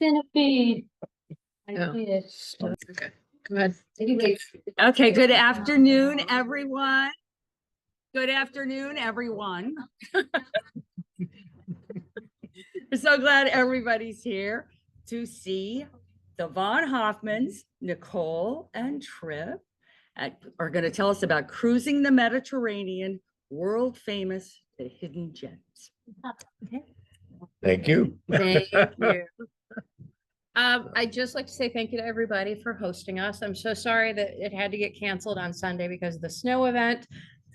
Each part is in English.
Centipede. Oh. Okay, go ahead. Okay, good afternoon, everyone. Good afternoon, everyone. We're so glad everybody's here to see the Von Hoffmans, Nicole and Trip, are going to tell us about cruising the Mediterranean, world famous, the hidden gems. Okay. Thank you. Thank you. I'd just like to say thank you to everybody for hosting us. I'm so sorry that it had to get canceled on Sunday because of the snow event.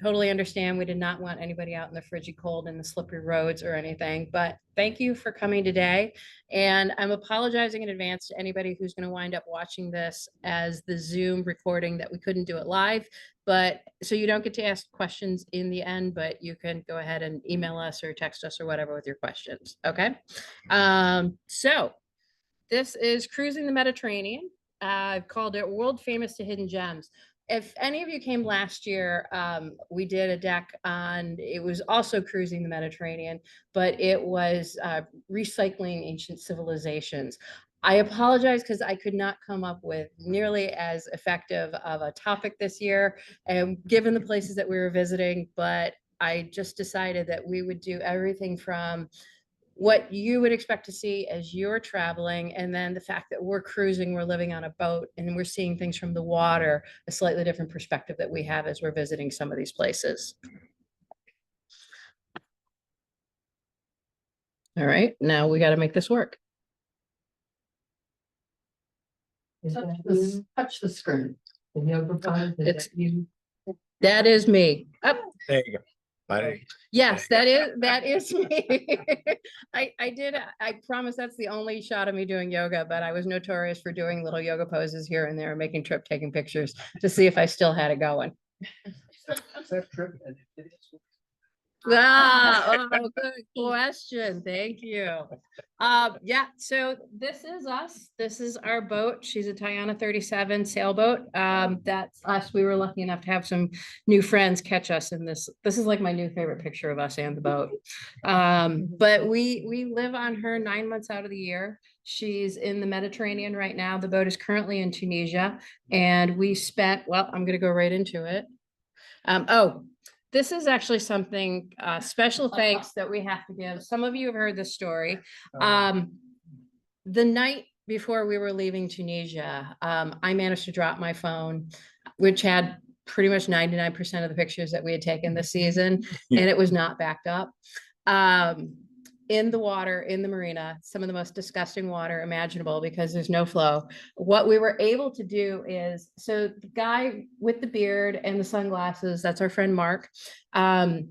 Totally understand. We did not want anybody out in the frigid cold and the slippery roads or anything, but thank you for coming today. And I'm apologizing in advance to anybody who's going to wind up watching this as the Zoom recording that we couldn't do it live. But so you don't get to ask questions in the end, but you can go ahead and email us or text us or whatever with your questions. Okay. So this is Cruising the Mediterranean. I've called it World Famous to Hidden Gems. If any of you came last year, we did a deck on, it was also cruising the Mediterranean, but it was recycling ancient civilizations. I apologize because I could not come up with nearly as effective of a topic this year, and given the places that we were visiting, but I just decided that we would do everything from what you would expect to see as you're traveling, and then the fact that we're cruising, we're living on a boat, and we're seeing things from the water, a slightly different perspective that we have as we're visiting some of these places. All right, now we got to make this work. Touch the screen. That is me. Oh. There you go. Yes, that is me. I promise that's the only shot of me doing yoga, but I was notorious for doing little yoga poses here and there, making Trip taking pictures to see if I still had it going. Oh, good question. Thank you. Yeah, so this is us. This is our boat. She's a Tiana 37 sailboat. That's us. We were lucky enough to have some new friends catch us in this. This is like my new favorite picture of us and the boat. But we live on her 9 months out of the year. She's in the Mediterranean right now. The boat is currently in Tunisia, and we spent, well, I'm going to go right into it. This is actually something, special thanks that we have to give. Some of you have heard this story. The night before we were leaving Tunisia, I managed to drop my phone, which had pretty much 99% of the pictures that we had taken this season, and it was not backed up. In the water, in the marina, some of the most disgusting water imaginable because there's no flow. What we were able to do is, so the guy with the beard and the sunglasses, that's our friend Mark. I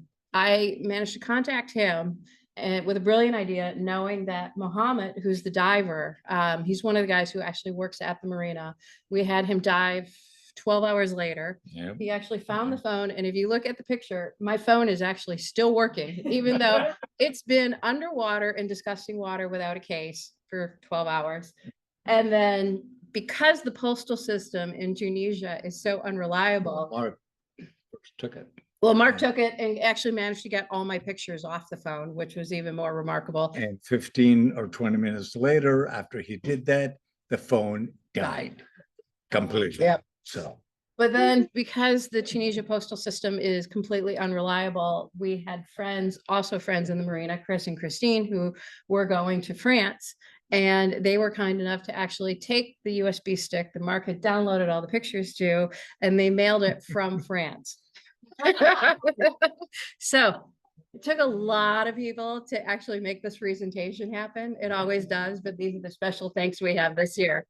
managed to contact him and with a brilliant idea, knowing that Mohammed, who's the diver, he's one of the guys who actually works at the marina. We had him dive 12 hours later. Yep. He actually found the phone, and if you look at the picture, my phone is actually still working, even though it's been underwater in disgusting water without a case for 12 hours. And then because the postal system in Tunisia is so unreliable, Mark took it. Well, Mark took it and actually managed to get all my pictures off the phone, which was even more remarkable. And 15 or 20 minutes later, after he did that, the phone died completely. Yep. So, but then because the Tunisia postal system is completely unreliable, we had friends, also friends in the marina, Chris and Christine, who were going to France, and they were kind enough to actually take the USB stick that Mark had downloaded all the pictures to, and they mailed it from France. So it took a lot of people to actually make this presentation happen. It always does, but these are the special thanks we have this year.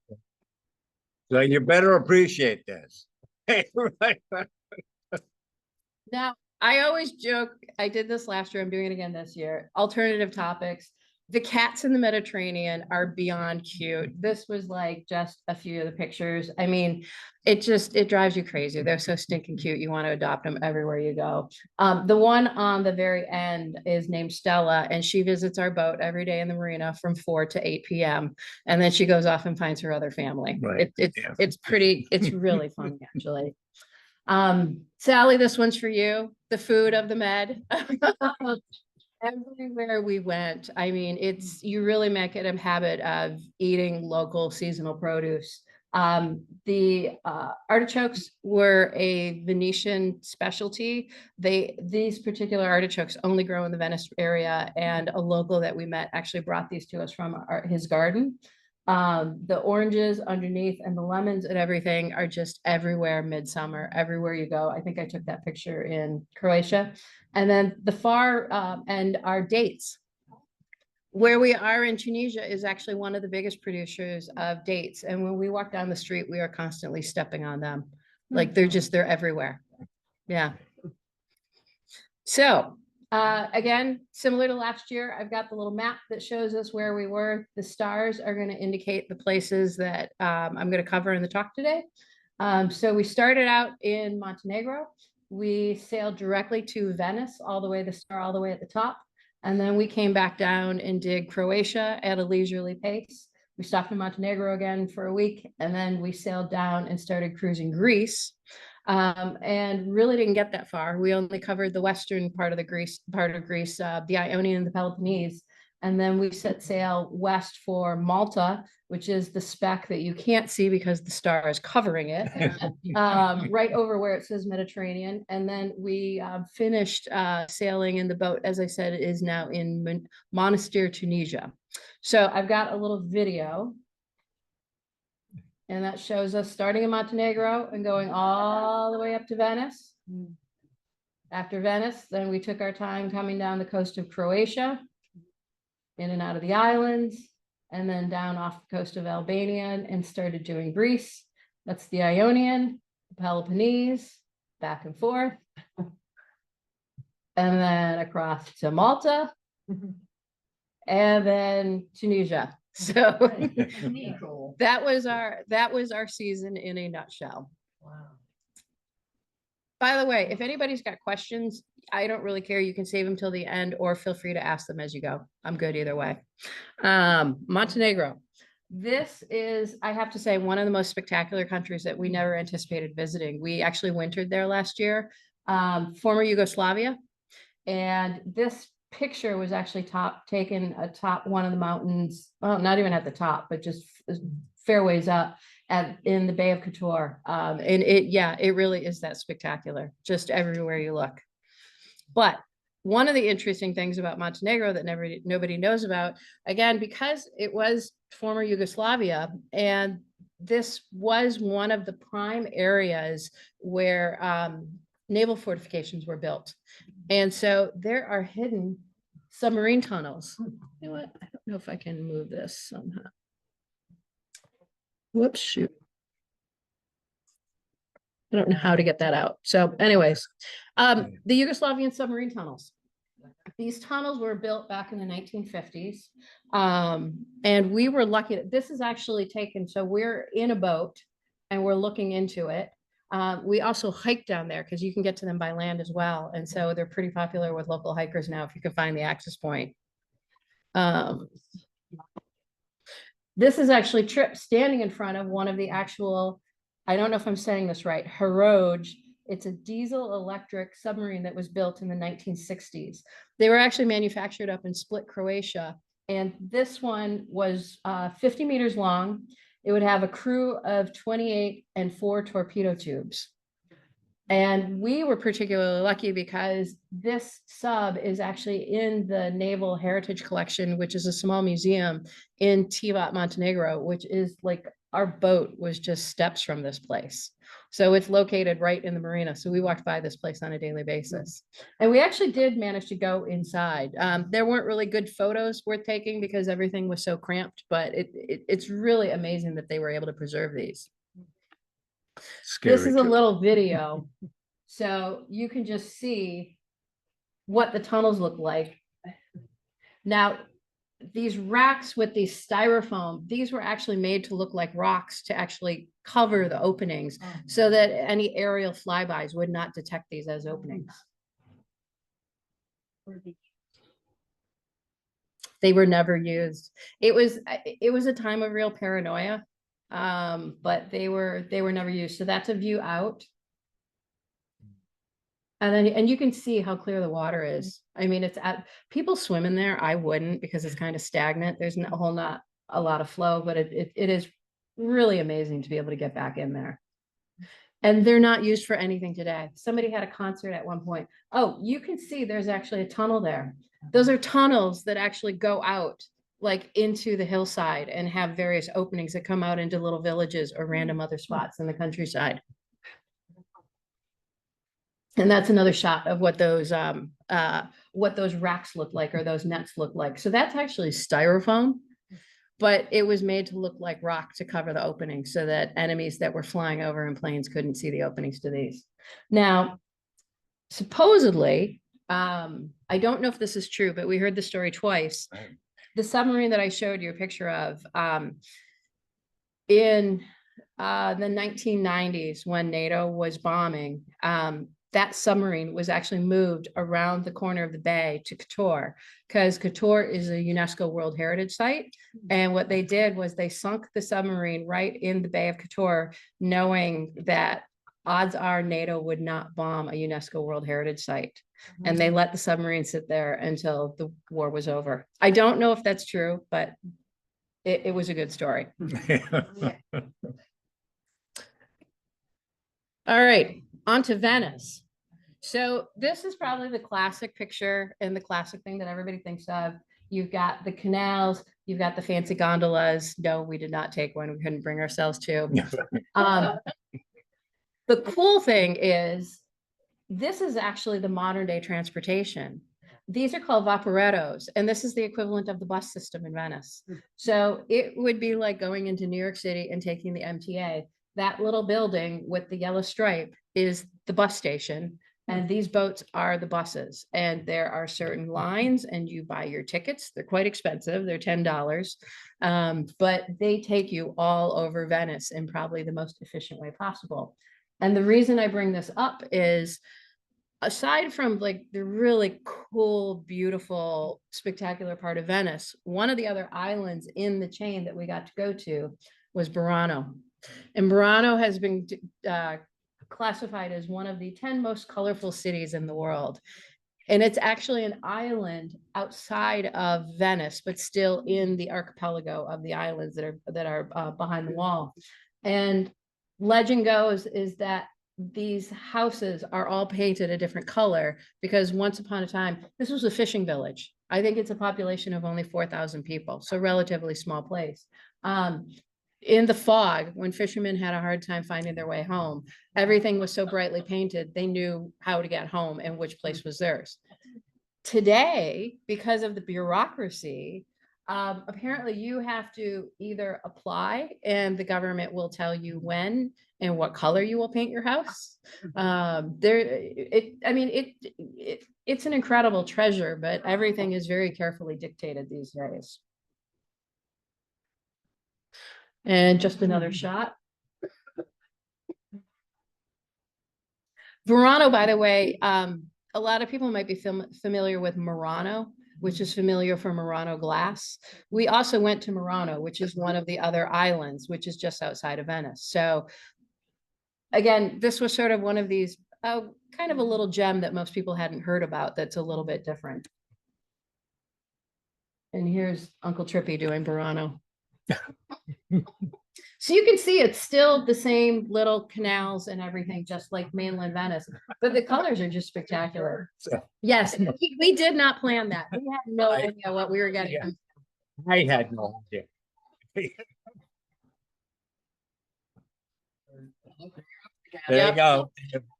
So you better appreciate this. Now, I always joke, I did this last year, I'm doing it again this year, alternative topics. The cats in the Mediterranean are beyond cute. This was like just a few of the pictures. I mean, it drives you crazy. They're so stinking cute. You want to adopt them everywhere you go. The one on the very end is named Stella, and she visits our boat every day in the marina from 4 to 8 p.m. And then she goes off and finds her other family. Right. It's really fun, actually. Sally, this one's for you. The food of the Med. Everywhere we went, I mean, you really make it a habit of eating local seasonal produce. The artichokes were a Venetian specialty. These particular artichokes only grow in the Venice area, and a local that we met actually brought these to us from his garden. The oranges underneath and the lemons and everything are just everywhere midsummer, everywhere you go. I think I took that picture in Croatia. And then the far end are dates. Where we are in Tunisia is actually one of the biggest producers of dates. And when we walk down the street, we are constantly stepping on them. Like they're everywhere. Yeah. So again, similar to last year, I've got the little map that shows us where we were. The stars are going to indicate the places that I'm going to cover in the talk today. So we started out in Montenegro. We sailed directly to Venice, all the way at the top. And then we came back down and did Croatia at a leisurely pace. We stopped in Montenegro again for a week, and then we sailed down and started cruising Greece. And really didn't get that far. We only covered the western part of Greece, the Ionian and the Peloponnese. And then we set sail west for Malta, which is the speck that you can't see because the star is covering it, right over where it says Mediterranean. And then we finished sailing in the boat, as I said, it is now in Monastir, Tunisia. So I've got a little video. And that shows us starting in Montenegro and going all the way up to Venice. After Venice, then we took our time coming down the coast of Croatia, in and out of the islands, and then down off the coast of Albania and started doing Greece. That's the Ionian, the Peloponnese, back and forth. And then across to Malta, and then Tunisia. So that was our season in a nutshell. Wow. By the way, if anybody's got questions, I don't really care. You can save them till the end or feel free to ask them as you go. I'm good either way. Montenegro. This is, I have to say, one of the most spectacular countries that we never anticipated visiting. We actually wintered there last year, former Yugoslavia. And this picture was actually taken atop one of the mountains, well, not even at the top, but just fair ways up in the Bay of Kotor. And it really is that spectacular, just everywhere you look. But one of the interesting things about Montenegro that nobody knows about, again, because it was former Yugoslavia, and this was one of the prime areas where naval fortifications were built. And so there are hidden submarine tunnels. You know what? I don't know if I can move this somehow. Whoops, shoot. I don't know how to get that out. So anyways, the Yugoslavian submarine tunnels. These tunnels were built back in the 1950s. And we were lucky. This is actually taken. So we're in a boat and we're looking into it. We also hike down there because you can get to them by land as well. And so they're pretty popular with local hikers now if you can find the access point. This is actually Trip standing in front of one of the actual, I don't know if I'm saying this right, Heroj. It's a diesel electric submarine that was built in the 1960s. They were actually manufactured up in Split, Croatia. And this one was 50 meters long. It would have a crew of 28 and 4 torpedo tubes. And we were particularly lucky because this sub is actually in the Naval Heritage Collection, which is a small museum in Tivat, Montenegro, which is like our boat was just steps from this place. So it's located right in the marina. So we walked by this place on a daily basis. And we actually did manage to go inside. There weren't really good photos worth taking because everything was so cramped, but it's really amazing that they were able to preserve these. Scary This is a little video. So you can just see what the tunnels look like. Now, these racks with these styrofoam, these were actually made to look like rocks to actually cover the openings so that any aerial flybys would not detect these as openings. They were never used. It was a time of real paranoia, but they were never used. So that's a view out. And you can see how clear the water is. I mean, people swim in there. I wouldn't, because it's kind of stagnant. There's not a lot of flow, but it is really amazing to be able to get back in there. And they're not used for anything today. Somebody had a concert at one point. Oh, you can see there's actually a tunnel there. Those are tunnels that actually go out like into the hillside and have various openings that come out into little villages or random other spots in the countryside. And that's another shot of what those racks look like, or those nets look like. So that's actually styrofoam, but it was made to look like rock to cover the opening so that enemies that were flying over in planes couldn't see the openings to these. Now, supposedly, I don't know if this is true, but we heard the story twice. The submarine that I showed you a picture of, in the 1990s, when NATO was bombing, that submarine was actually moved around the corner of the bay to Kotor, because Kotor is a UNESCO World Heritage Site. And what they did was they sunk the submarine right in the Bay of Kotor, knowing that odds are NATO would not bomb a UNESCO World Heritage Site. And they let the submarine sit there until the war was over. I don't know if that's true, but it was a good story. All right, on to Venice. So this is probably the classic picture and the classic thing that everybody thinks of. You've got the canals, you've got the fancy gondolas. No, we did not take one. We couldn't bring ourselves to. The cool thing is, this is actually the modern day transportation. These are called vaporettos, and this is the equivalent of the bus system in Venice. So it would be like going into New York City and taking the MTA. That little building with the yellow stripe is the bus station. And these boats are the buses, and there are certain lines, and you buy your tickets. They're quite expensive. They're $10, but they take you all over Venice in probably the most efficient way possible. And the reason I bring this up is, aside from like the really cool, beautiful, spectacular part of Venice, one of the other islands in the chain that we got to go to was Burano. And Burano has been classified as one of the 10 most colorful cities in the world. And it's actually an island outside of Venice, but still in the archipelago of the islands that are behind the wall. And legend goes is that these houses are all painted a different color because once upon a time, this was a fishing village. I think it's a population of only 4,000 people, so relatively small place. In the fog, when fishermen had a hard time finding their way home, everything was so brightly painted, they knew how to get home and which place was theirs. Today, because of the bureaucracy, apparently you have to either apply and the government will tell you when and what color you will paint your house. It's an incredible treasure, but everything is very carefully dictated these days. And just another shot. Verano, by the way, a lot of people might be familiar with Murano, which is familiar for Murano glass. We also went to Murano, which is one of the other islands, which is just outside of Venice. So again, this was sort of one of these kind of a little gem that most people hadn't heard about that's a little bit different. And here's Uncle Trippy doing Burano. So you can see it's still the same little canals and everything, just like mainland Venice, but the colors are just spectacular. Yes, we did not plan that. We had no idea what we were getting. Yeah. I had no idea. There you go.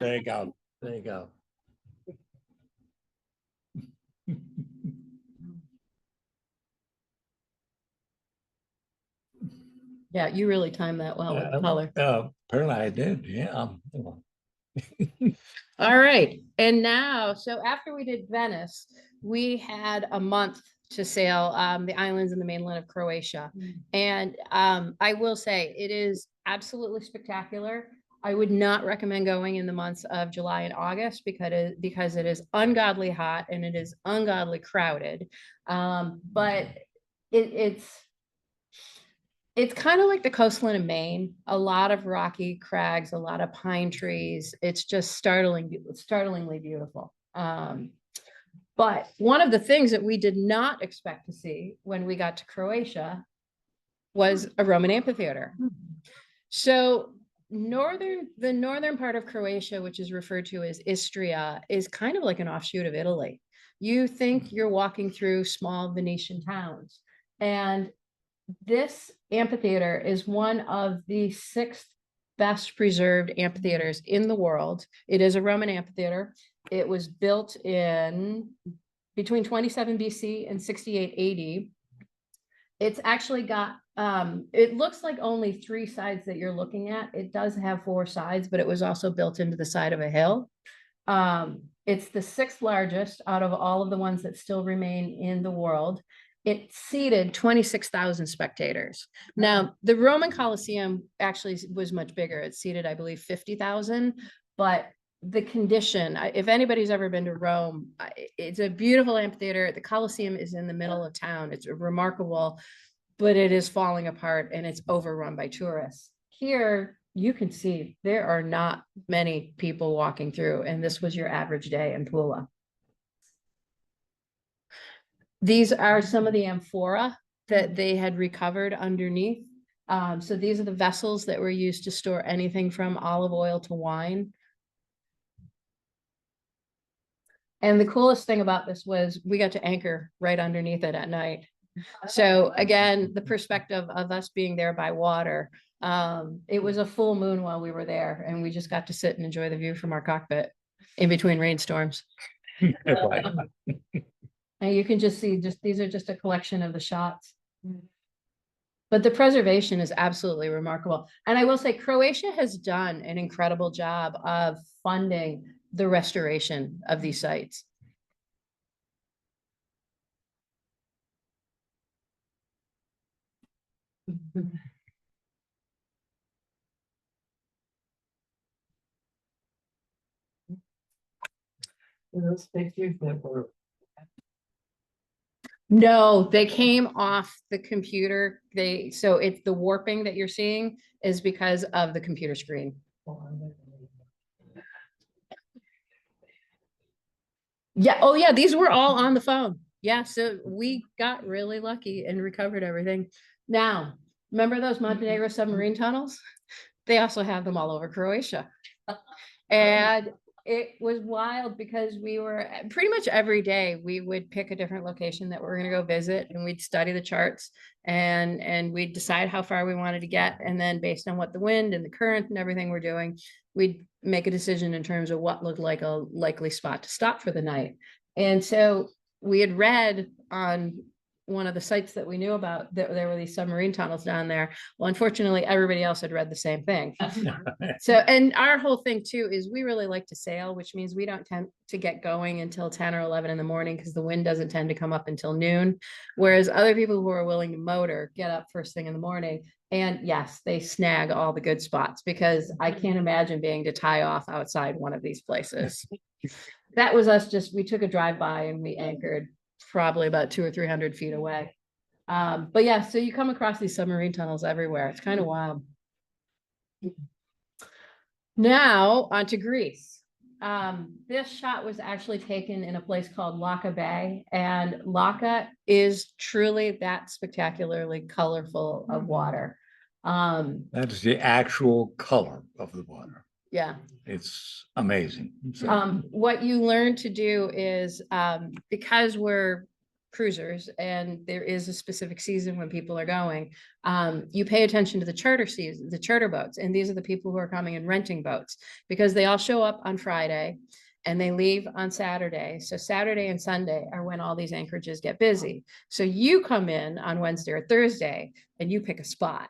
There you go. There you go. Yeah, you really timed that well with the color. Apparently I did, yeah. All right, and now, so after we did Venice, we had a month to sail the islands in the mainland of Croatia. And I will say it is absolutely spectacular. I would not recommend going in the months of July and August because it is ungodly hot and it is ungodly crowded. But It's kind of like the coastline of Maine, a lot of rocky crags, a lot of pine trees. It's just startlingly beautiful. But one of the things that we did not expect to see when we got to Croatia was a Roman amphitheater. So the northern part of Croatia, which is referred to as Istria, is kind of like an offshoot of Italy. You think you're walking through small Venetian towns, and this amphitheater is one of the 6th best preserved amphitheaters in the world. It is a Roman amphitheater. It was built in between 27 BC and 68 AD. It's actually got, it looks like only 3 sides that you're looking at. It does have 4 sides, but it was also built into the side of a hill. It's the 6th largest out of all of the ones that still remain in the world. It seated 26,000 spectators. Now, the Roman Colosseum actually was much bigger. It seated, I believe, 50,000, but the condition, if anybody's ever been to Rome, it's a beautiful amphitheater. The Colosseum is in the middle of town. It's remarkable, but it is falling apart and it's overrun by tourists. Here, you can see there are not many people walking through, and this was your average day in Pula. These are some of the amphora that they had recovered underneath. So these are the vessels that were used to store anything from olive oil to wine. And the coolest thing about this was we got to anchor right underneath it at night. So again, the perspective of us being there by water, it was a full moon while we were there, and we just got to sit and enjoy the view from our cockpit in between rainstorms. And you can just see, these are just a collection of the shots. But the preservation is absolutely remarkable. And I will say Croatia has done an incredible job of funding the restoration of these sites. Those pictures that were. No, they came off the computer. So it's the warping that you're seeing is because of the computer screen. Yeah. Oh, yeah. These were all on the phone. Yeah. So we got really lucky and recovered everything. Now, remember those Montenegro submarine tunnels? They also have them all over Croatia. And it was wild because we were pretty much every day we would pick a different location that we're going to go visit, and we'd study the charts and we'd decide how far we wanted to get. And then based on what the wind and the current and everything we're doing, we'd make a decision in terms of what looked like a likely spot to stop for the night. And so we had read on one of the sites that we knew about that there were these submarine tunnels down there. Well, unfortunately, everybody else had read the same thing. So, and our whole thing too is we really like to sail, which means we don't tend to get going until 10 or 11 in the morning because the wind doesn't tend to come up until noon. Whereas other people who are willing to motor get up first thing in the morning. And yes, they snag all the good spots because I can't imagine being to tie off outside one of these places. That was us we took a drive by and we anchored probably about 200 or 300 feet away. But yeah, so you come across these submarine tunnels everywhere. It's kind of wild. Now on to Greece. This shot was actually taken in a place called Laka Bay, and Laka is truly that spectacularly colorful of water. That is the actual color of the water. Yeah. It's amazing. So, what you learn to do is, because we're cruisers and there is a specific season when people are going, you pay attention to the charter season, the charter boats. And these are the people who are coming and renting boats because they all show up on Friday and they leave on Saturday. So Saturday and Sunday are when all these anchorages get busy. So you come in on Wednesday or Thursday and you pick a spot.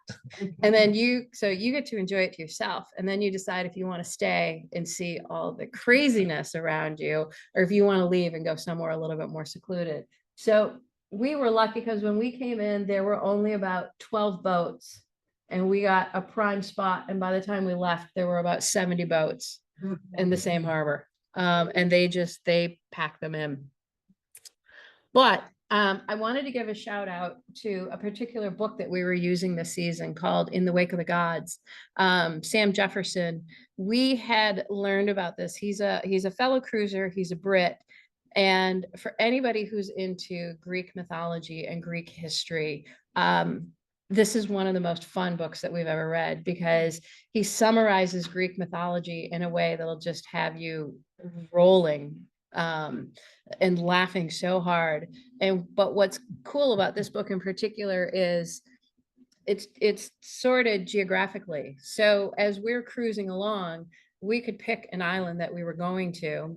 And then you get to enjoy it to yourself. And then you decide if you want to stay and see all the craziness around you, or if you want to leave and go somewhere a little bit more secluded. So we were lucky because when we came in, there were only about 12 boats and we got a prime spot. And by the time we left, there were about 70 boats in the same harbor. And they packed them in. But I wanted to give a shout out to a particular book that we were using this season called In the Wake of the Gods. Sam Jefferson, we had learned about this. He's a fellow cruiser, he's a Brit. And for anybody who's into Greek mythology and Greek history, this is one of the most fun books that we've ever read because he summarizes Greek mythology in a way that'll just have you rolling and laughing so hard. But what's cool about this book in particular is it's sorted geographically. So as we're cruising along, we could pick an island that we were going to,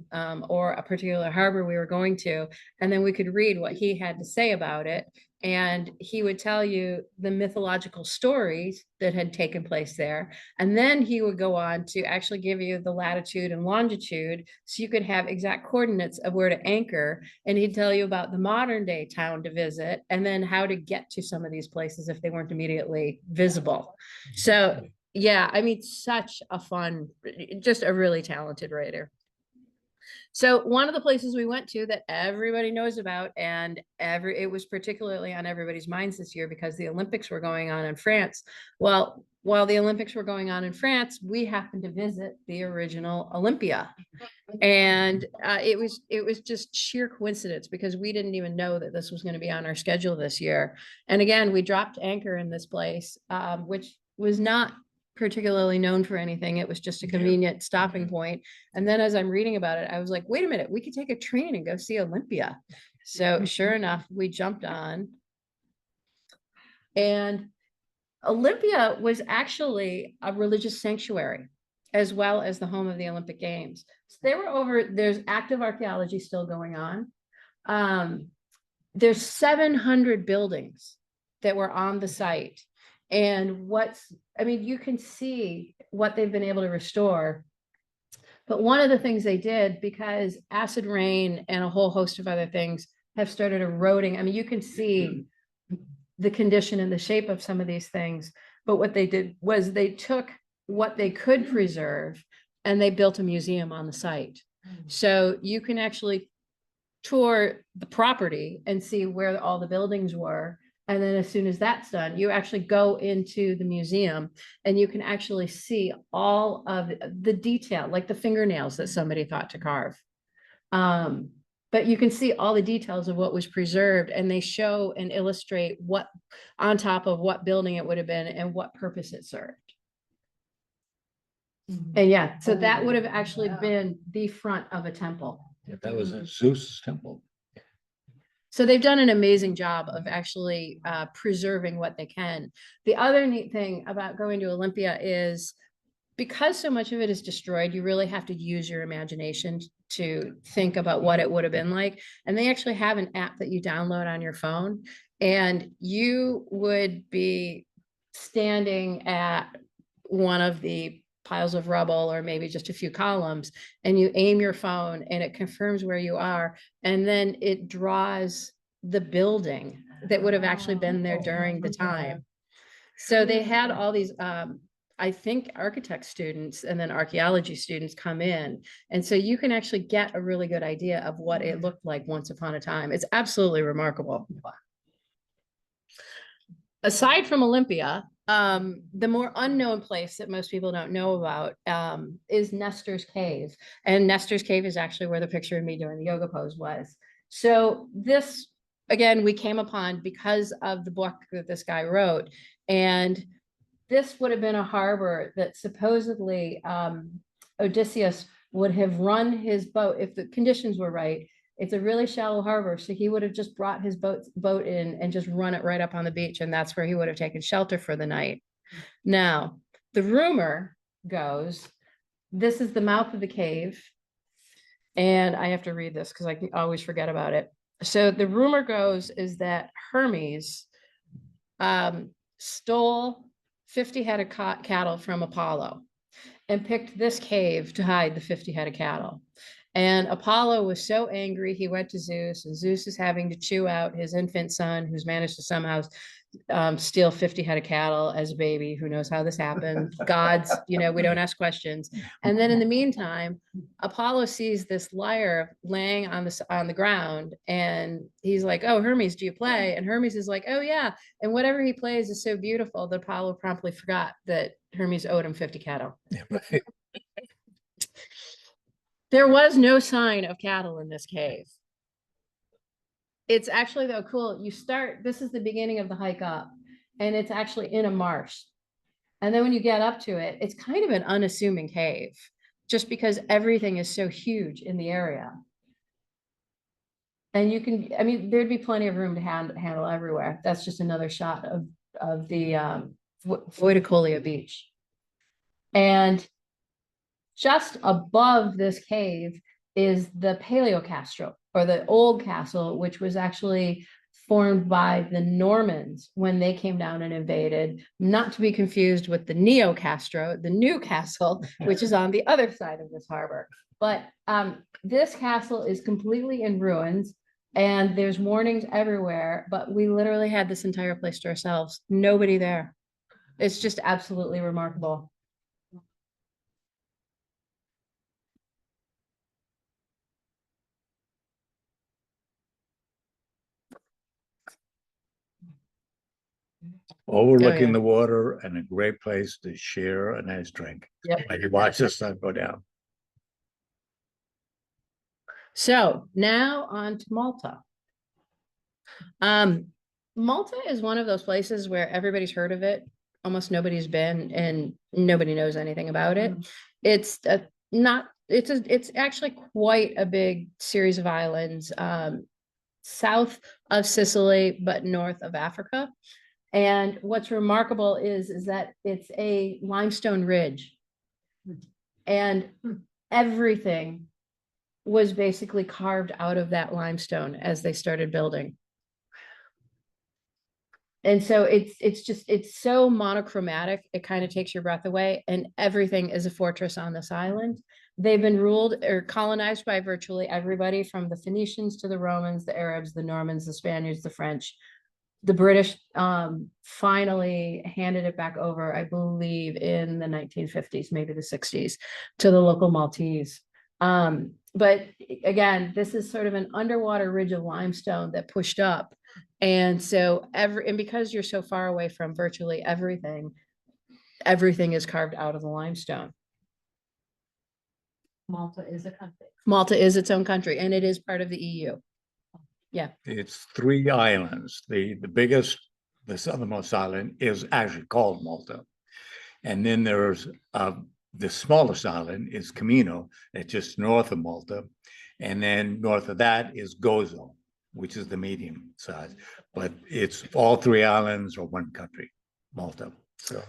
or a particular harbor we were going to, and then we could read what he had to say about it. And he would tell you the mythological stories that had taken place there. And then he would go on to actually give you the latitude and longitude so you could have exact coordinates of where to anchor. And he'd tell you about the modern day town to visit and then how to get to some of these places if they weren't immediately visible. So yeah, I mean, such a fun, just a really talented writer. So one of the places we went to that everybody knows about, and it was particularly on everybody's minds this year because the Olympics were going on in France. Well, while the Olympics were going on in France, we happened to visit the original Olympia. And it was just sheer coincidence because we didn't even know that this was going to be on our schedule this year. And again, we dropped anchor in this place, which was not particularly known for anything. It was just a convenient stopping point. And then as I'm reading about it, I was like, wait a minute, we could take a train and go see Olympia. So sure enough, we jumped on. And Olympia was actually a religious sanctuary as well as the home of the Olympic Games. So there's active archaeology still going on. There's 700 buildings that were on the site. And you can see what they've been able to restore. But one of the things they did, because acid rain and a whole host of other things have started eroding. I mean, you can see the condition and the shape of some of these things. But what they did was they took what they could preserve and they built a museum on the site. So you can actually tour the property and see where all the buildings were. And then as soon as that's done, you actually go into the museum and you can actually see all of the detail, like the fingernails that somebody thought to carve. But you can see all the details of what was preserved, and they show and illustrate what on top of what building it would have been and what purpose it served. And yeah, so that would have actually been the front of a temple. Yeah, that was a Zeus temple. So they've done an amazing job of actually preserving what they can. The other neat thing about going to Olympia is because so much of it is destroyed, you really have to use your imagination to think about what it would have been like. And they actually have an app that you download on your phone, and you would be standing at one of the piles of rubble or maybe just a few columns, and you aim your phone and it confirms where you are, and then it draws the building that would have actually been there during the time. So they had all these I think architect students and then archaeology students come in, and so you can actually get a really good idea of what it looked like once upon a time. It's absolutely remarkable. Aside from Olympia, the more unknown place that most people don't know about is Nestor's Cave. And Nestor's Cave is actually where the picture of me doing the yoga pose was. So this, again, we came upon because of the book that this guy wrote. And this would have been a harbor that supposedly Odysseus would have run his boat if the conditions were right. It's a really shallow harbor, so he would have just brought his boat in and just run it right up on the beach, and that's where he would have taken shelter for the night. Now, the rumor goes, this is the mouth of the cave, and I have to read this because I always forget about it. So the rumor goes is that Hermes stole 50 head of cattle from Apollo and picked this cave to hide the 50 head of cattle. And Apollo was so angry, he went to Zeus, and Zeus is having to chew out his infant son, who's managed to somehow steal 50 head of cattle as a baby. Who knows how this happened? Gods, we don't ask questions. And then in the meantime, Apollo sees this lyre laying on the ground, and he's like, "Oh, Hermes, do you play?" And Hermes is like, "Oh yeah." And whatever he plays is so beautiful that Apollo promptly forgot that Hermes owed him 50 cattle. Yeah, right. There was no sign of cattle in this cave. It's actually, though, cool. This is the beginning of the hike up, and it's actually in a marsh. And then when you get up to it, it's kind of an unassuming cave, just because everything is so huge in the area. And there'd be plenty of room to handle everywhere. That's just another shot of the Voidicolia beach. And just above this cave is the Paleocastro, or the old castle, which was actually formed by the Normans when they came down and invaded, not to be confused with the Neo-Castro, the new castle, which is on the other side of this harbor. But this castle is completely in ruins, and there's warnings everywhere, but we literally had this entire place to ourselves. Nobody there. It's just absolutely remarkable. Overlooking yeah. the water and a great place to share a nice drink. Yep. While you watch the sun go down. So now on to Malta. Malta is one of those places where everybody's heard of it. Almost nobody's been, and nobody knows anything about it. It's actually quite a big series of islands, south of Sicily, but north of Africa. And what's remarkable is that it's a limestone ridge, and everything was basically carved out of that limestone as they started building. And so it's so monochromatic, it kind of takes your breath away, and everything is a fortress on this island. They've been ruled or colonized by virtually everybody, from the Phoenicians to the Romans, the Arabs, the Normans, the Spaniards, the French. The British finally handed it back over, I believe, in the 1950s, maybe the 60s, to the local Maltese. But again, this is sort of an underwater ridge of limestone that pushed up. And so because you're so far away from virtually everything is carved out of the limestone. Malta is a country. Malta is its own country, and it is part of the EU. Yeah. It's 3 islands. The biggest, the southernmost island is actually called Malta. And then there's the smallest island is Camino, that's just north of Malta. And then north of that is Gozo, which is the medium size. But it's all 3 islands or one country, Malta. So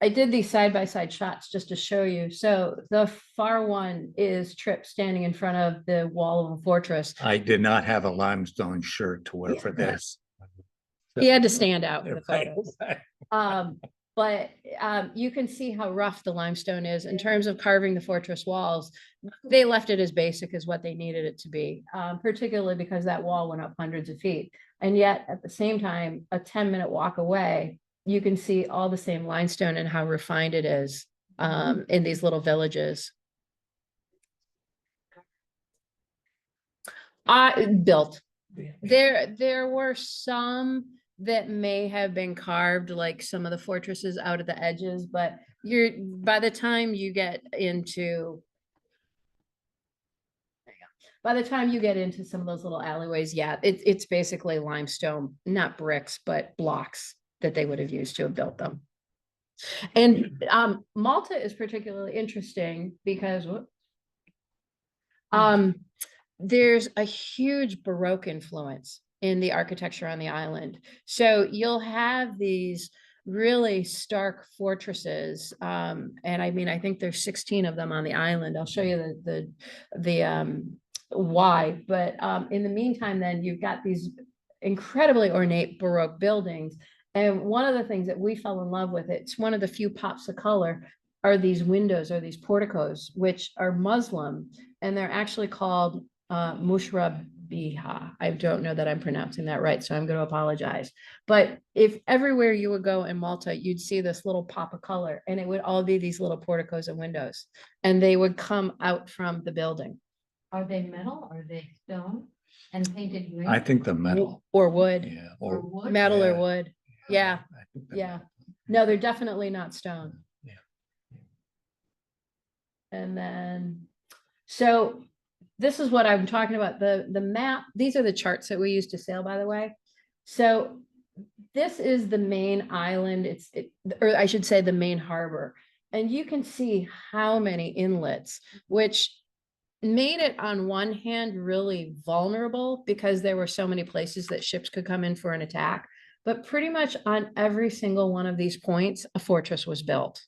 I did these side-by-side shots just to show you. So the far one is Trip standing in front of the wall of a fortress. I did not have a limestone shirt to wear for this. He had to stand out in the Right. photos. But you can see how rough the limestone is in terms of carving the fortress walls. They left it as basic as what they needed it to be, particularly because that wall went up hundreds of feet. And yet at the same time, a 10-minute walk away, you can see all the same limestone and how refined it is in these little villages. Built. There were some that may have been carved, like some of the fortresses out at the edges, but by the time you get into some of those little alleyways, yeah, it's basically limestone, not bricks, but blocks that they would have used to have built them. And Malta is particularly interesting because there's a huge Baroque influence in the architecture on the island. So you'll have these really stark fortresses. And I think there's 16 of them on the island. I'll show you the why, but in the meantime, then you've got these incredibly ornate Baroque buildings. And one of the things that we fell in love with, it's one of the few pops of color, are these windows or these porticos, which are Muslim, and they're actually called mushrab Biha. I don't know that I'm pronouncing that right, so I'm going to apologize. But if everywhere you would go in Malta, you'd see this little pop of color, and it would all be these little porticos and windows, and they would come out from the building. Are they metal? Are they stone and painted green? I think the metal, Or wood, yeah, Or or. wood? metal or Yeah. wood. Yeah, I think the yeah. metal. No, they're definitely not stone. Yeah. And then, so this is what I'm talking about. The map, these are the charts that we use to sail, by the way. So this is the main island. Or I should say the main harbor. And you can see how many inlets, which made it on one hand really vulnerable because there were so many places that ships could come in for an attack. But pretty much on every single one of these points, a fortress was built.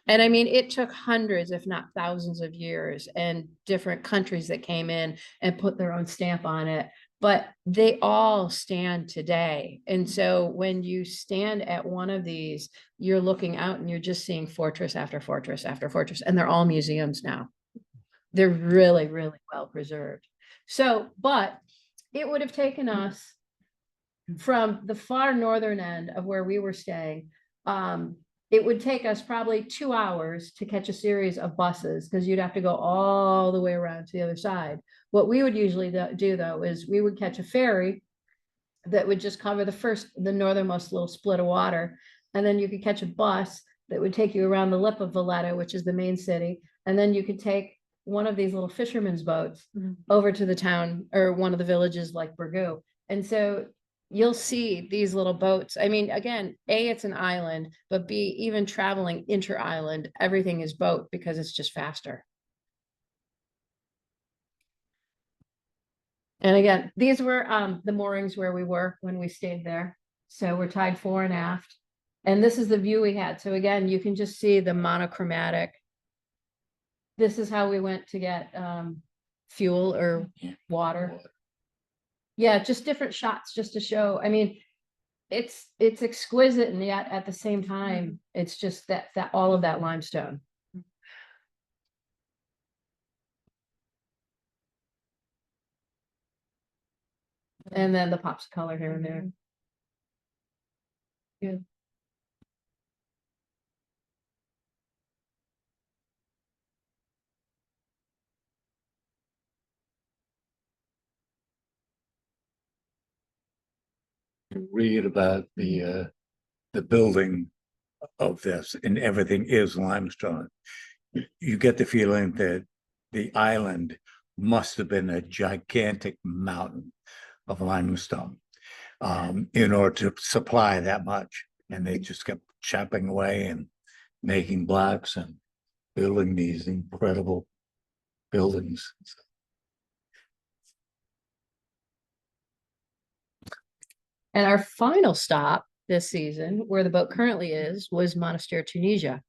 And I mean, it took hundreds, if not thousands of years, and different countries that came in and put their own stamp on it, but they all stand today. And so when you stand at one of these, you're looking out and you're just seeing fortress after fortress after fortress, and they're all museums now. They're really, really well preserved. So, but it would have taken us from the far northern end of where we were staying, it would take us probably 2 hours to catch a series of buses because you'd have to go all the way around to the other side. What we would usually do though is we would catch a ferry that would just cover the northernmost little split of water. And then you could catch a bus that would take you around the lip of Valletta, which is the main city. And then you could take one of these little fishermen's boats over to the town or one of the villages like Burgoo. And so you'll see these little boats. I mean, again, A, it's an island, but B, even traveling inter-island, everything is boat because it's just faster. And again, these were the moorings where we were when we stayed there. So we're tied fore and aft. And this is the view we had. So again, you can just see the monochromatic. This is how we went to get fuel or water. Yeah, just different shots just to show. I mean, it's exquisite, and yet at the same time, it's just that all of that limestone. And then the pops of color here and there. Yeah. Read about the building of this, and everything is limestone. You get the feeling that the island must have been a gigantic mountain of limestone in order to supply that much. And they just kept chopping away and making blocks and building these incredible buildings. And our final stop this season, where the boat currently is, was Monastir, Tunisia.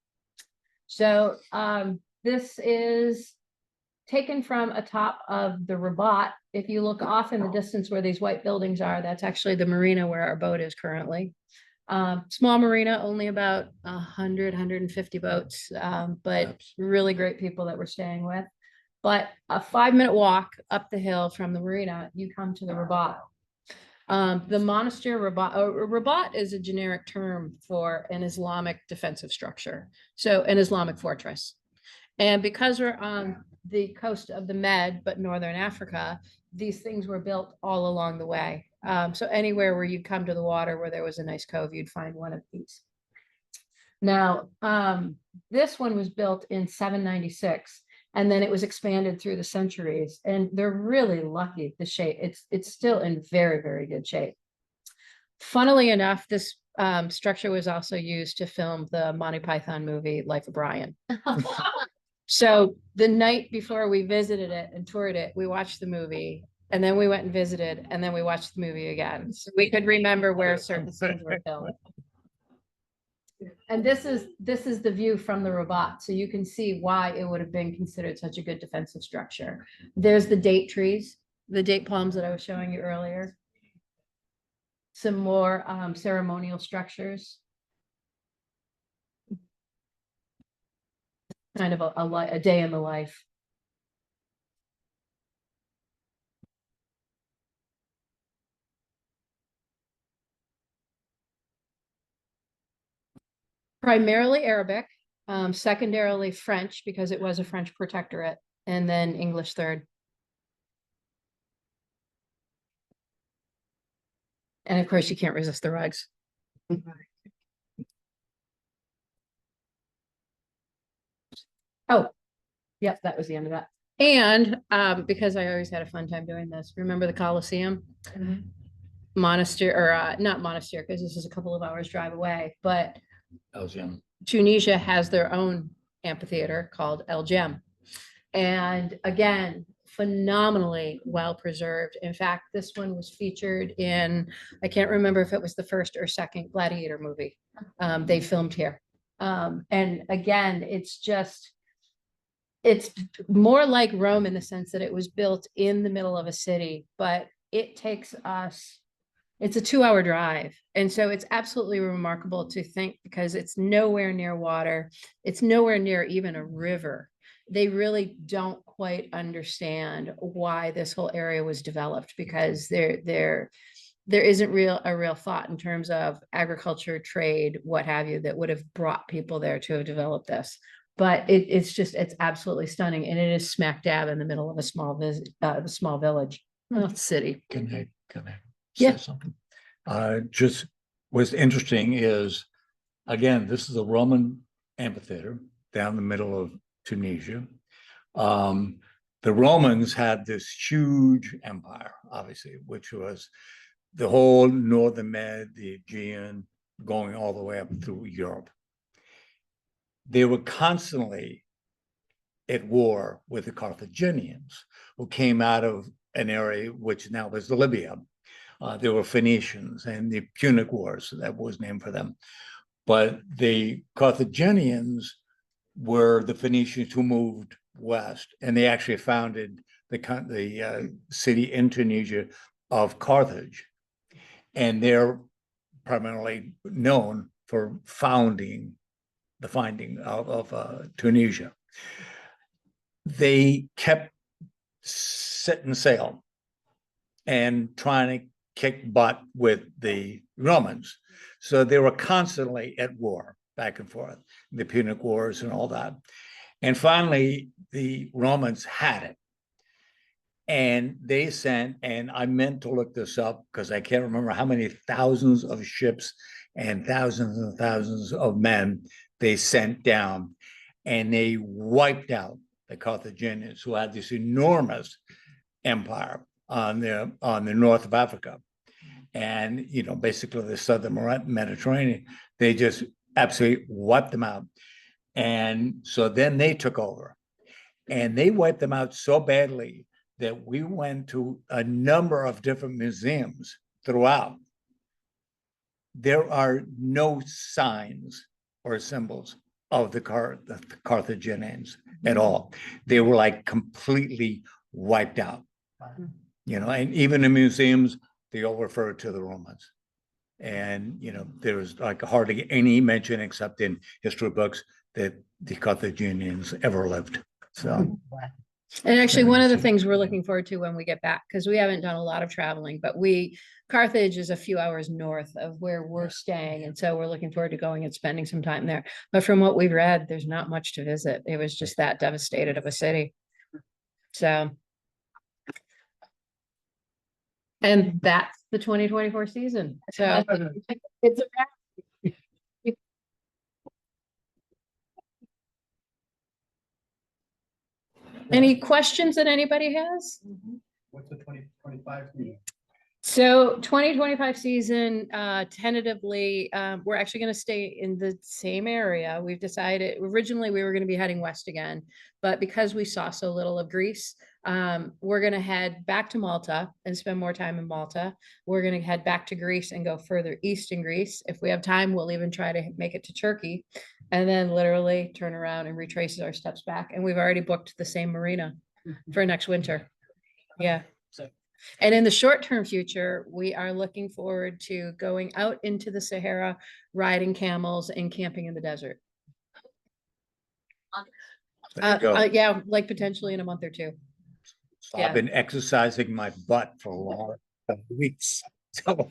So this is taken from atop of the Rabat. If you look off in the distance where these white buildings are, that's actually the marina where our boat is currently. Small marina, only about 150 boats, but really great people that we're staying with. But a 5-minute walk up the hill from the marina, you come to the Rabat. The Monastir Rabat is a generic term for an Islamic defensive structure, so an Islamic fortress. And because we're on the coast of the Med, but Northern Africa, these things were built all along the way. So anywhere where you come to the water where there was a nice cove, you'd find one of these. Now, this one was built in 796. And then it was expanded through the centuries, and they're really lucky. The shape, it's still in very, very good shape. Funnily enough, this structure was also used to film the Monty Python movie Life of Brian. So the night before we visited it and toured it, we watched the movie, and then we went and visited, and then we watched the movie again. So we could remember where certain scenes were filmed. And this is the view from the Rabat, so you can see why it would have been considered such a good defensive structure. There's the date trees, the date palms that I was showing you earlier. Some more ceremonial structures. Kind of a day in the life. Primarily Arabic, secondarily French, because it was a French protectorate, and then English third. And of course, you can't resist the rugs. Oh, yep, that was the end of that. And because I always had a fun time doing this, remember the Colosseum? Mhm. Monastery, or not monastery, because this is a couple of hours drive away, but Belgium. Tunisia has their own amphitheater called El Jem. And again, phenomenally well preserved. In fact, this one was featured in, I can't remember if it was the first or second Gladiator movie. They filmed here. And again, it's more like Rome in the sense that it was built in the middle of a city, but it takes us, it's a 2-hour drive. And so it's absolutely remarkable to think, because it's nowhere near water. It's nowhere near even a river. They really don't quite understand why this whole area was developed, because there isn't a real thought in terms of agriculture, trade, what have you, that would have brought people there to have developed this. But it's absolutely stunning. And it is smack dab in the middle of a small village, city. Can I Yeah. say something? Just what's interesting is, again, this is a Roman amphitheater down the middle of Tunisia. The Romans had this huge empire, obviously, which was the whole northern Med, the Aegean, going all the way up through Europe. They were constantly at war with the Carthaginians, who came out of an area which now is Libya. There were Phoenicians and the Punic Wars, that was named for them. But the Carthaginians were the Phoenicians who moved west, and they actually founded the city in Tunisia of Carthage. And they're primarily known for finding of Tunisia. They kept setting sail and trying to kick butt with the Romans. So they were constantly at war, back and forth, the Punic Wars and all that. And finally, the Romans had it. And they sent, and I meant to look this up because I can't remember how many thousands of ships and thousands of men they sent down. And they wiped out the Carthaginians, who had this enormous empire on the north of Africa. And, basically the southern Mediterranean, they just absolutely wiped them out. And so then they took over, and they wiped them out so badly that we went to a number of different museums throughout. There are no signs or symbols of the Carthaginians at all. They were like completely wiped out. And even in museums, they all refer to the Romans. And, there's like hardly any mention, except in history books, that the Carthaginians ever lived. So. And actually, one of the things we're looking forward to when we get back, because we haven't done a lot of traveling, but Carthage is a few hours north of where we're staying. And so we're looking forward to going and spending some time there. But from what we've read, there's not much to visit. It was just that devastated of a city. So. And that's the 2024 season. So it's a wrap. Any questions that anybody has? What's the 2025 season? So 2025 season, tentatively, we're actually going to stay in the same area. We've decided originally we were going to be heading west again, but because we saw so little of Greece, we're going to head back to Malta and spend more time in Malta. We're going to head back to Greece and go further east in Greece. If we have time, we'll even try to make it to Turkey, and then literally turn around and retrace our steps back. And we've already booked the same marina for next winter. Yeah. And in the short-term future, we are looking forward to going out into the Sahara, riding camels and camping in the desert. Yeah, like potentially in a month or two. So I've been exercising my butt for a long weeks. So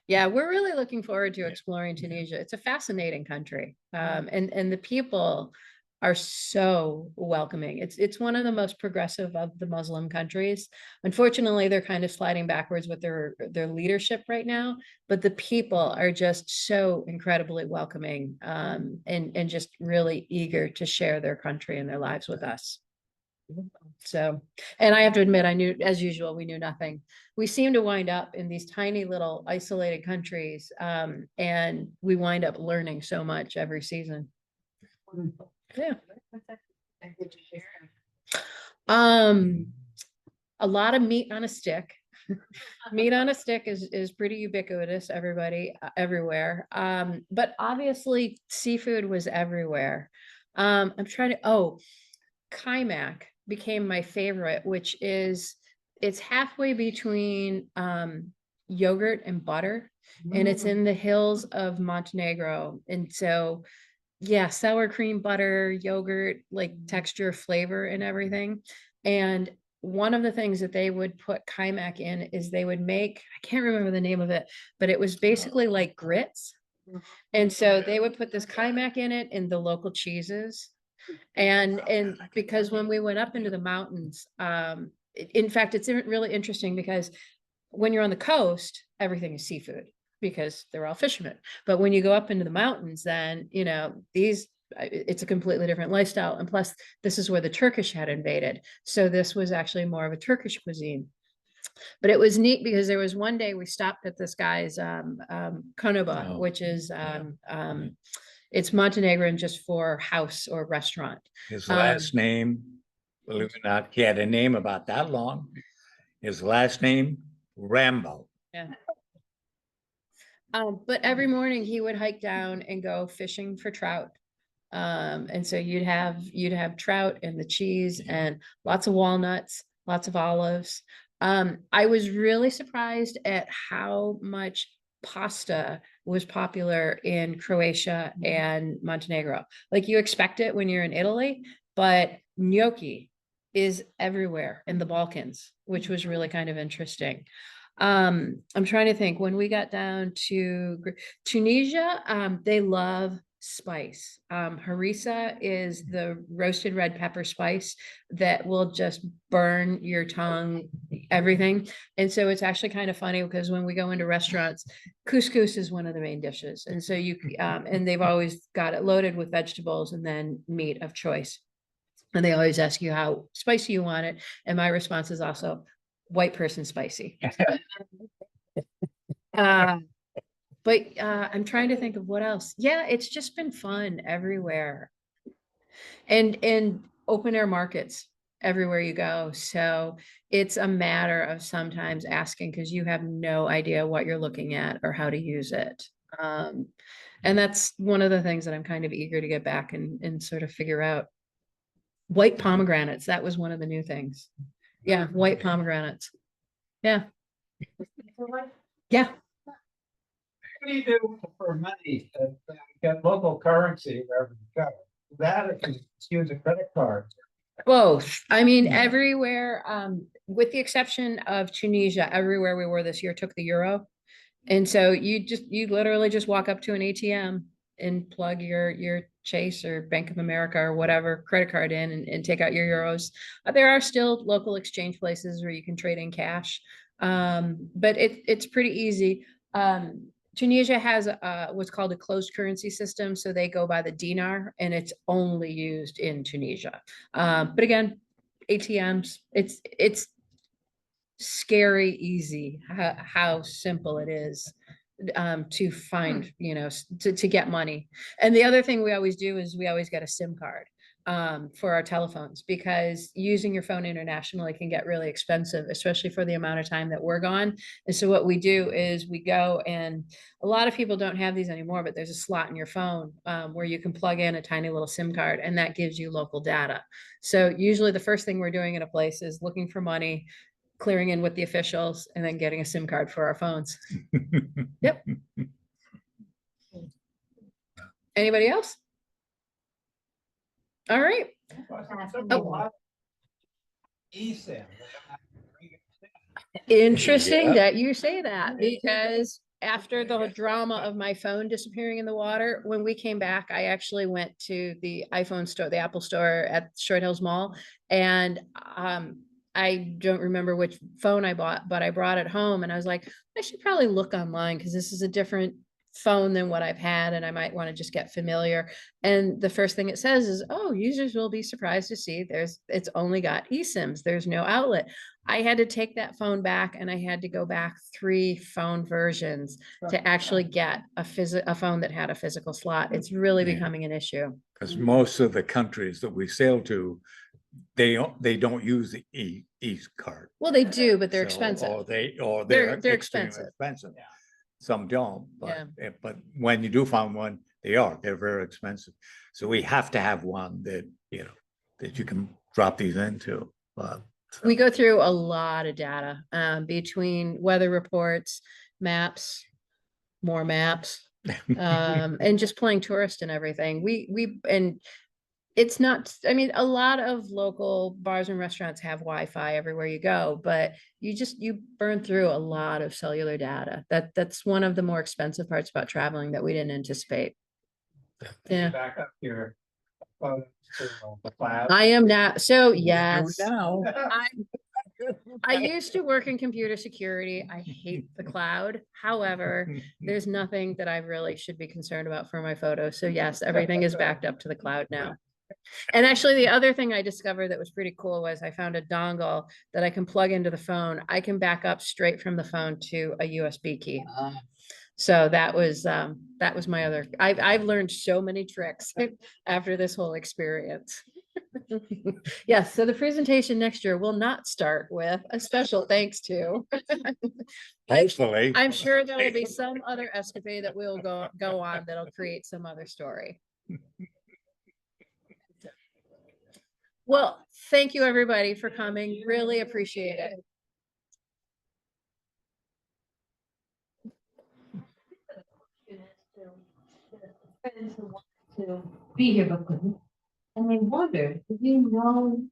Yeah, we're really looking forward to exploring Tunisia. It's a fascinating country. And the people are so welcoming. It's one of the most progressive of the Muslim countries. Unfortunately, they're kind of sliding backwards with their leadership right now, but the people are just so incredibly welcoming, and just really eager to share their country and their lives with us. So, and I have to admit, I knew, as usual, we knew nothing. We seem to wind up in these tiny little isolated countries, and we wind up learning so much every season. Yeah. A lot of meat on a stick. Meat on a stick is pretty ubiquitous, everybody, everywhere. But obviously seafood was everywhere. I'm trying to, Kaimak became my favorite, which is, it's halfway between yogurt and butter, and it's in the hills of Montenegro. And so, yeah, sour cream, butter, yogurt, like texture, flavor, and everything. And one of the things that they would put Kaimak in is they would make, I can't remember the name of it, but it was basically like grits. And so they would put this Kaimak in it, in the local cheeses. And because when we went up into the mountains, in fact, it's really interesting because when you're on the coast, everything is seafood because they're all fishermen. But when you go up into the mountains, then, it's a completely different lifestyle. And plus, this is where the Turkish had invaded. So this was actually more of a Turkish cuisine. But it was neat because there was one day we stopped at this guy's konoba, which is it's Montenegrin just for house or restaurant. His last name, believe it or not, he had a name about that long. His last name, Rambo. Yeah. But every morning he would hike down and go fishing for trout. And so you'd have trout and the cheese and lots of walnuts, lots of olives. I was really surprised at how much pasta was popular in Croatia and Montenegro. Like, you expect it when you're in Italy, but gnocchi is everywhere in the Balkans, which was really kind of interesting. I'm trying to think, when we got down to Tunisia, they love spice. Harissa is the roasted red pepper spice that will just burn your tongue, everything. And so it's actually kind of funny because when we go into restaurants, couscous is one of the main dishes. And so and they've always got it loaded with vegetables and then meat of choice. And they always ask you how spicy you want it. And my response is also white person spicy. But I'm trying to think of what else. Yeah, it's just been fun everywhere. And open air markets everywhere you go. So it's a matter of sometimes asking because you have no idea what you're looking at or how to use it. And that's one of the things that I'm kind of eager to get back and sort of figure out. White pomegranates, that was one of the new things. Yeah, white pomegranates. Yeah. Yeah. What do you do for money? Get local currency wherever you go. That if you use a credit card. Both. I mean, everywhere, with the exception of Tunisia, everywhere we were this year took the euro. And so you literally just walk up to an ATM and plug your Chase or Bank of America or whatever credit card in and take out your euros. There are still local exchange places where you can trade in cash. But it's pretty easy. Tunisia has what's called a closed currency system. So they go by the dinar and it's only used in Tunisia. But again, ATMs, it's scary easy how simple it is to find, to get money. And the other thing we always do is we always get a SIM card for our telephones, because using your phone internationally can get really expensive, especially for the amount of time that we're gone. And so what we do is we go, and a lot of people don't have these anymore, but there's a slot in your phone where you can plug in a tiny little SIM card, and that gives you local data. So usually the first thing we're doing in a place is looking for money, clearing in with the officials, and then getting a SIM card for our phones. Yep. Anybody else? All right. Oh. eSIM. Interesting Yeah. that you say that, because after the drama of my phone disappearing in the water, when we came back, I actually went to the iPhone store, the Apple store at Short Hills Mall. And I don't remember which phone I bought, but I brought it home and I was like, I should probably look online because this is a different phone than what I've had and I might want to just get familiar. And the first thing it says is, oh, users will be surprised to see it's only got eSIMs. There's no outlet. I had to take that phone back and I had to go back 3 phone versions to actually get a phone that had a physical slot. It's really becoming an issue. Because most of the countries that we sail to, they don't use the e-card. Well, they do, but they're So, expensive. Or They're they're extremely expensive. expensive. Yeah. Some don't, but when you do find one, they're very expensive. So we have to have one that, that you can drop these into. But We go through a lot of data between weather reports, maps, more maps, and just playing tourist and everything. And it's not, I mean, a lot of local bars and restaurants have Wi-Fi everywhere you go, but you burn through a lot of cellular data. That's one of the more expensive parts about traveling that we didn't anticipate. Yeah. Back up here. To the cloud. I am not, so do it yes. now. I used to work in computer security. I hate the cloud. However, there's nothing that I really should be concerned about for my photos. So yes, everything is backed up to the cloud now. And actually, the other thing I discovered that was pretty cool was I found a dongle that I can plug into the phone. I can back up straight from the phone to a USB key. So that was my other, I've learned so many tricks after this whole experience. Yes, so the presentation next year will not start with a special thanks to. Hopefully. I'm sure there will be some other escapade that we'll go on that'll create some other story. Well, thank you, everybody, for coming. Really appreciate it. Friends who wanted to be here but couldn't. And they wondered, did you know